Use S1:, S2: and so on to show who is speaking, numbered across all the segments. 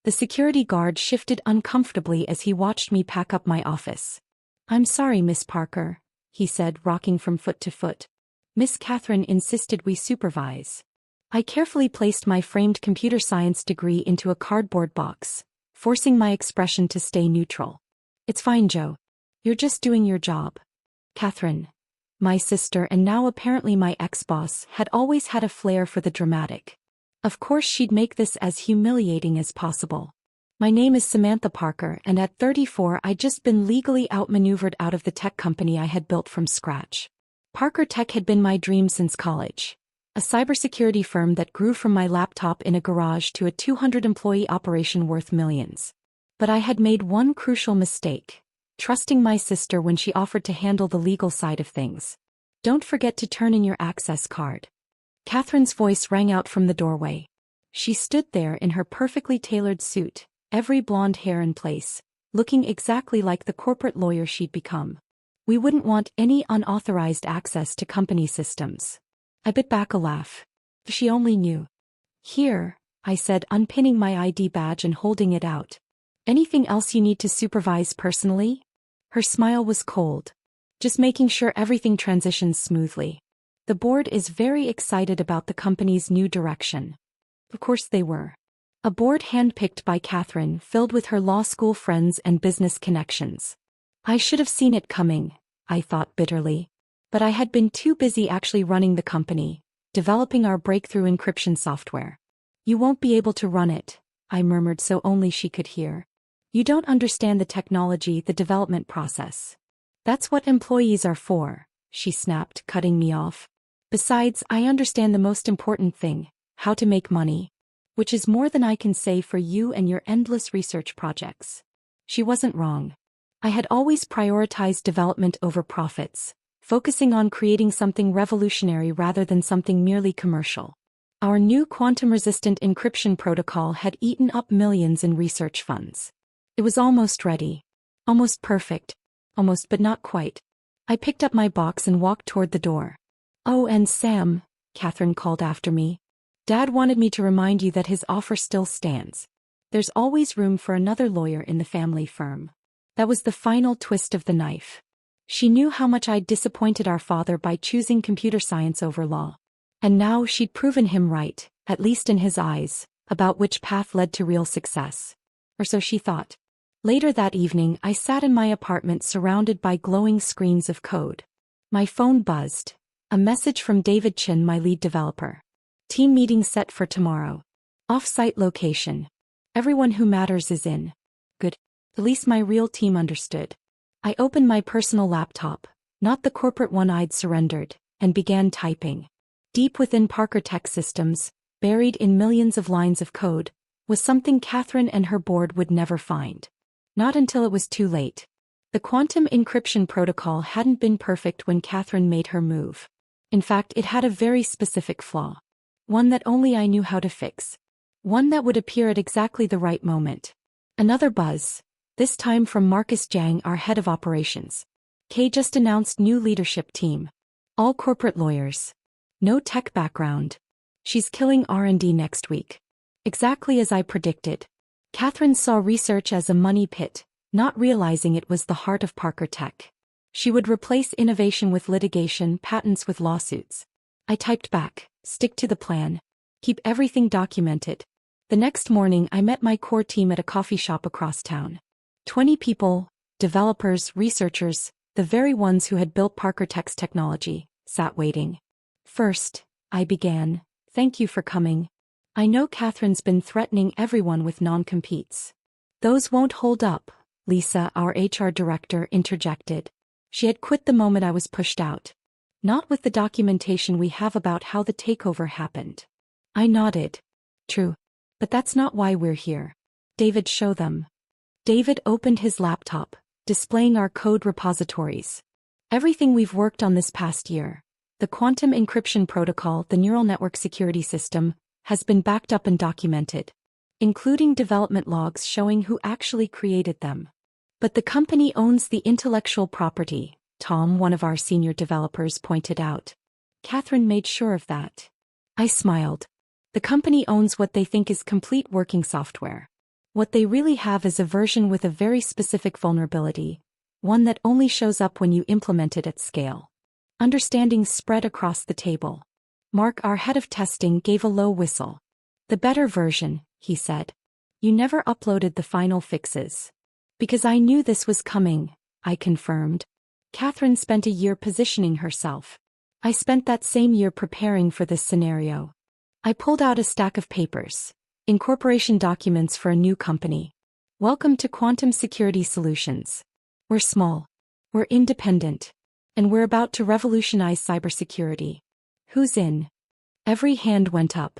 S1: The security guard shifted uncomfortably as he watched me pack up my office. "I'm sorry, Miss Parker," he said, rocking from foot to foot. "Miss Catherine insisted we supervise." I carefully placed my framed computer science degree into a cardboard box, forcing my expression to stay neutral. "It's fine, Joe. You're just doing your job." Catherine, my sister and now apparently my ex-boss, had always had a flair for the dramatic. Of course she'd make this as humiliating as possible. "My name is Samantha Parker, and at 34 I'd just been legally outmaneuvered out of the tech company I had built from scratch. Parker Tech had been my dream since college. A cybersecurity firm that grew from my laptop in a garage to a 200-employee operation worth millions. But I had made one crucial mistake, trusting my sister when she offered to handle the legal side of things. "Don't forget to turn in your access card." Catherine's voice rang out from the doorway. She stood there in her perfectly tailored suit, every blonde hair in place, looking exactly like the corporate lawyer she'd become. "We wouldn't want any unauthorized access to company systems." I bit back a laugh. If she only knew. "Here," I said, unpinning my ID badge and holding it out. "Anything else you need to supervise personally?" Her smile was cold. "Just making sure everything transitions smoothly. The board is very excited about the company's new direction." Of course they were. A board handpicked by Catherine, filled with her law school friends and business connections. I should have seen it coming, I thought bitterly. But I had been too busy actually running the company, developing our breakthrough encryption software. "You won't be able to run it," I murmured so only she could hear. "You don't understand the technology, the development process. That's what employees are for," she snapped, cutting me off. "Besides, I understand the most important thing, how to make money. Which is more than I can say for you and your endless research projects." She wasn't wrong. I had always prioritized development over profits, focusing on creating something revolutionary rather than something merely commercial. Our new quantum-resistant encryption protocol had eaten up millions in research funds. It was almost ready. Almost perfect. Almost, but not quite. I picked up my box and walked toward the door. "Oh, and Sam," Catherine called after me. "Dad wanted me to remind you that his offer still stands. There's always room for another lawyer in the family firm." That was the final twist of the knife. She knew how much I'd disappointed our father by choosing computer science over law. And now she'd proven him right, at least in his eyes, about which path led to real success. Or so she thought. Later that evening, I sat in my apartment surrounded by glowing screens of code. My phone buzzed. A message from David Chin, my lead developer. "Team meeting set for tomorrow. Off-site location. Everyone who matters is in." Good. At least my real team understood. I opened my personal laptop, not the corporate one I'd surrendered, and began typing. Deep within Parker Tech Systems, buried in millions of lines of code, was something Catherine and her board would never find. Not until it was too late. The quantum encryption protocol hadn't been perfect when Catherine made her move. In fact, it had a very specific flaw. One that only I knew how to fix. One that would appear at exactly the right moment. Another buzz. This time from Marcus Jang, our head of operations. "Kay just announced new leadership team. All corporate lawyers. No tech background. She's killing R&D next week." Exactly as I predicted. Catherine saw research as a money pit, not realizing it was the heart of Parker Tech. She would replace innovation with litigation, patents with lawsuits. I typed back, "Stick to the plan. Keep everything documented." The next morning I met my core team at a coffee shop across town. 20 people, developers, researchers, the very ones who had built Parker Tech's technology, sat waiting. "First," I began, "thank you for coming. I know Catherine's been threatening everyone with non-competes." "Those won't hold up," Lisa, our HR director, interjected. She had quit the moment I was pushed out. "Not with the documentation we have about how the takeover happened." I nodded. "True. But that's not why we're here." "David, show them." David opened his laptop, displaying our code repositories. Everything we've worked on this past year. The quantum encryption protocol, the neural network security system, has been backed up and documented, including development logs showing who actually created them. "But the company owns the intellectual property," Tom, one of our senior developers, pointed out. Catherine made sure of that. I smiled. "The company owns what they think is complete working software. What they really have is a version with a very specific vulnerability, one that only shows up when you implement it at scale. Understanding spread across the table. Mark, our head of testing, gave a low whistle. The better version, he said. You never uploaded the final fixes. Because I knew this was coming, I confirmed. Catherine spent a year positioning herself. I spent that same year preparing for this scenario. I pulled out a stack of papers. Incorporation documents for a new company. Welcome to Quantum Security Solutions. We're small. We're independent. And we're about to revolutionize cybersecurity. Who's in? Every hand went up.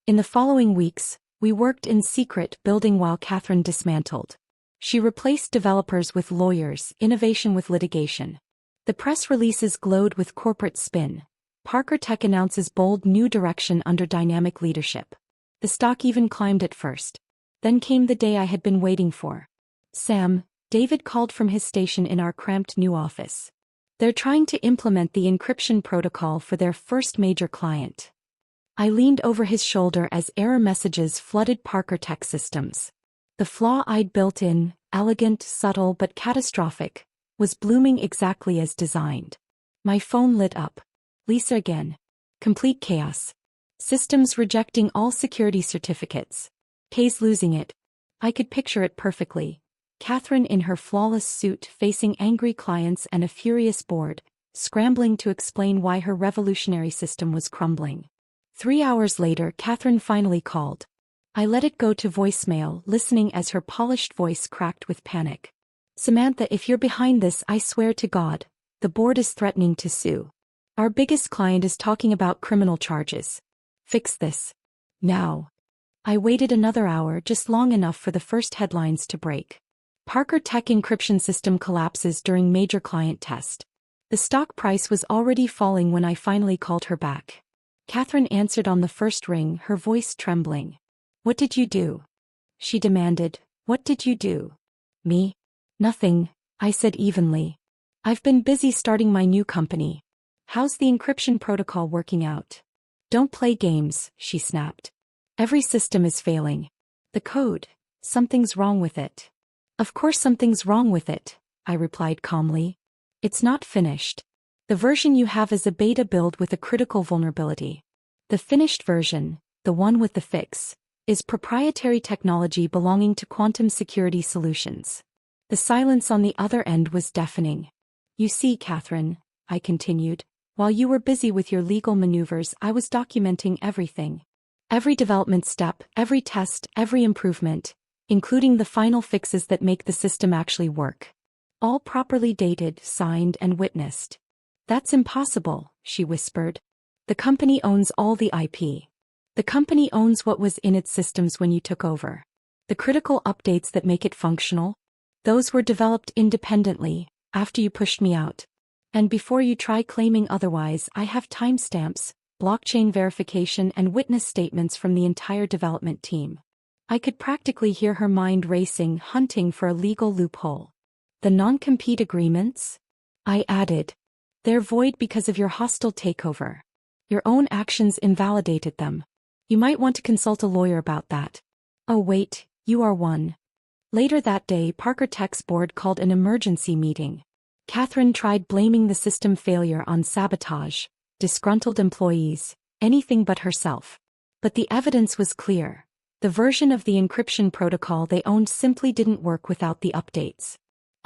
S1: In the following weeks, we worked in secret building while Catherine dismantled. She replaced developers with lawyers, innovation with litigation. The press releases glowed with corporate spin. Parker Tech announces bold new direction under dynamic leadership. The stock even climbed at first. Then came the day I had been waiting for. Sam, David called from his station in our cramped new office. They're trying to implement the encryption protocol for their first major client. I leaned over his shoulder as error messages flooded Parker Tech systems. The flaw I'd built in, elegant, subtle but catastrophic, was blooming exactly as designed. My phone lit up. Lisa again. Complete chaos. Systems rejecting all security certificates. Kay's losing it. I could picture it perfectly. Catherine in her flawless suit facing angry clients and a furious board, scrambling to explain why her revolutionary system was crumbling. 3 hours later, Catherine finally called. I let it go to voicemail, listening as her polished voice cracked with panic. Samantha, if you're behind this, I swear to God, the board is threatening to sue. Our biggest client is talking about criminal charges. Fix this. Now. I waited another hour, just long enough for the first headlines to break. Parker Tech encryption system collapses during major client test. The stock price was already falling when I finally called her back. Catherine answered on the first ring, her voice trembling. What did you do? She demanded. What did you do? Me? Nothing, I said evenly. I've been busy starting my new company. How's the encryption protocol working out? Don't play games, she snapped. Every system is failing. The code, something's wrong with it. Of course something's wrong with it, I replied calmly. It's not finished. The version you have is a beta build with a critical vulnerability. The finished version, the one with the fix, is proprietary technology belonging to Quantum Security Solutions. The silence on the other end was deafening. You see, Catherine, I continued, while you were busy with your legal maneuvers, I was documenting everything. Every development step, every test, every improvement, including the final fixes that make the system actually work. All properly dated, signed, and witnessed. That's impossible, she whispered. The company owns all the IP. The company owns what was in its systems when you took over. The critical updates that make it functional, those were developed independently, after you pushed me out. And before you try claiming otherwise, I have timestamps, blockchain verification, and witness statements from the entire development team. I could practically hear her mind racing, hunting for a legal loophole. The non-compete agreements? I added. They're void because of your hostile takeover. Your own actions invalidated them. You might want to consult a lawyer about that. Oh wait, you are one. Later that day, Parker Tech's board called an emergency meeting. Catherine tried blaming the system failure on sabotage, disgruntled employees, anything but herself. But the evidence was clear. The version of the encryption protocol they owned simply didn't work without the updates.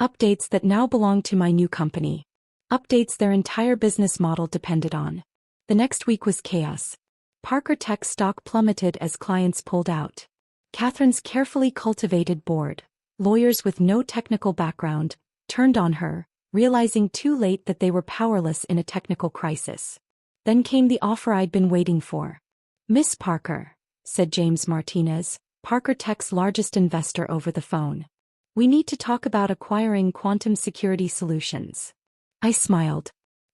S1: Updates that now belong to my new company. Updates their entire business model depended on. The next week was chaos. Parker Tech stock plummeted as clients pulled out. Catherine's carefully cultivated board, lawyers with no technical background, turned on her, realizing too late that they were powerless in a technical crisis. Then came the offer I'd been waiting for. Miss Parker, said James Martinez, Parker Tech's largest investor over the phone. We need to talk about acquiring Quantum Security Solutions. I smiled.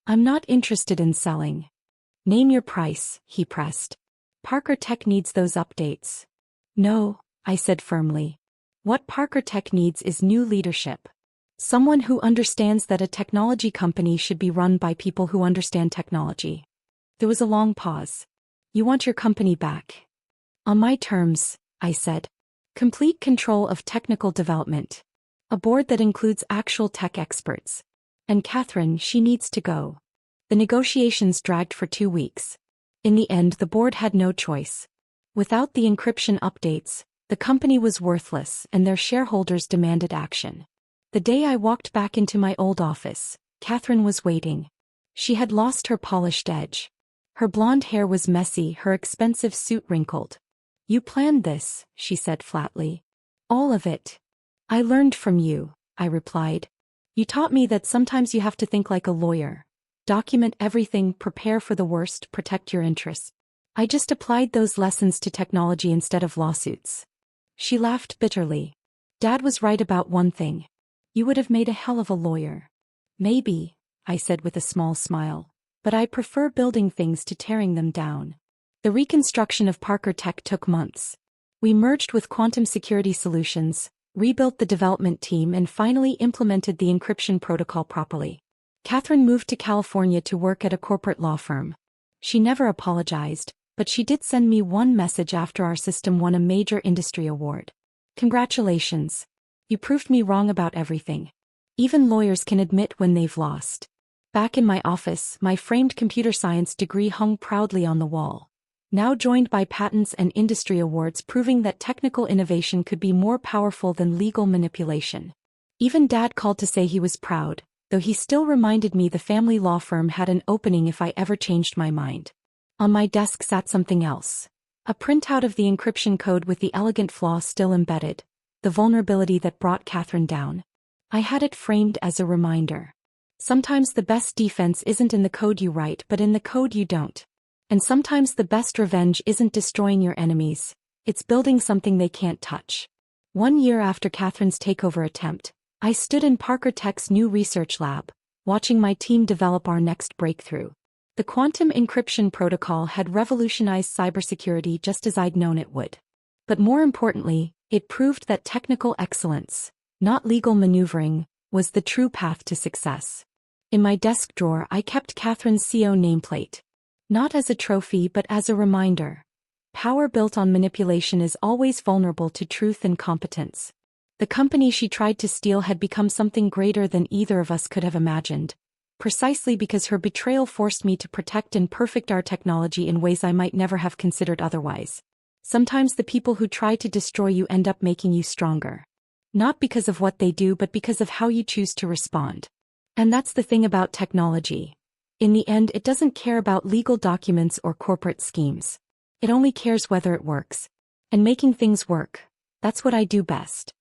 S1: I'm not interested in selling. Name your price, he pressed. Parker Tech needs those updates. No, I said firmly. What Parker Tech needs is new leadership. Someone who understands that a technology company should be run by people who understand technology. There was a long pause. You want your company back? On my terms, I said. Complete control of technical development. A board that includes actual tech experts. And Catherine, she needs to go. The negotiations dragged for 2 weeks. In the end, the board had no choice. Without the encryption updates, the company was worthless and their shareholders demanded action. The day I walked back into my old office, Catherine was waiting. She had lost her polished edge. Her blonde hair was messy, her expensive suit wrinkled. "You planned this," she said flatly. "All of it." "I learned from you," I replied. "You taught me that sometimes you have to think like a lawyer. Document everything, prepare for the worst, protect your interests." I just applied those lessons to technology instead of lawsuits. She laughed bitterly. "Dad was right about one thing. You would have made a hell of a lawyer." "Maybe," I said with a small smile, "but I prefer building things to tearing them down." The reconstruction of Parker Tech took months. We merged with Quantum Security Solutions, rebuilt the development team, and finally implemented the encryption protocol properly. Catherine moved to California to work at a corporate law firm. She never apologized, but she did send me one message after our system won a major industry award. "Congratulations. You proved me wrong about everything. Even lawyers can admit when they've lost." Back in my office, my framed computer science degree hung proudly on the wall. Now joined by patents and industry awards proving that technical innovation could be more powerful than legal manipulation. Even Dad called to say he was proud, though he still reminded me the family law firm had an opening if I ever changed my mind. On my desk sat something else. A printout of the encryption code with the elegant flaw still embedded, the vulnerability that brought Catherine down. I had it framed as a reminder. Sometimes the best defense isn't in the code you write but in the code you don't. And sometimes the best revenge isn't destroying your enemies, it's building something they can't touch. 1 year after Catherine's takeover attempt, I stood in Parker Tech's new research lab, watching my team develop our next breakthrough. The quantum encryption protocol had revolutionized cybersecurity just as I'd known it would. But more importantly, it proved that technical excellence, not legal maneuvering, was the true path to success. In my desk drawer, I kept Catherine's CO nameplate. Not as a trophy but as a reminder. Power built on manipulation is always vulnerable to truth and competence. The company she tried to steal had become something greater than either of us could have imagined, precisely because her betrayal forced me to protect and perfect our technology in ways I might never have considered otherwise. Sometimes the people who try to destroy you end up making you stronger. Not because of what they do but because of how you choose to respond. And that's the thing about technology. In the end, it doesn't care about legal documents or corporate schemes. It only cares whether it works. And making things work, that's what I do best.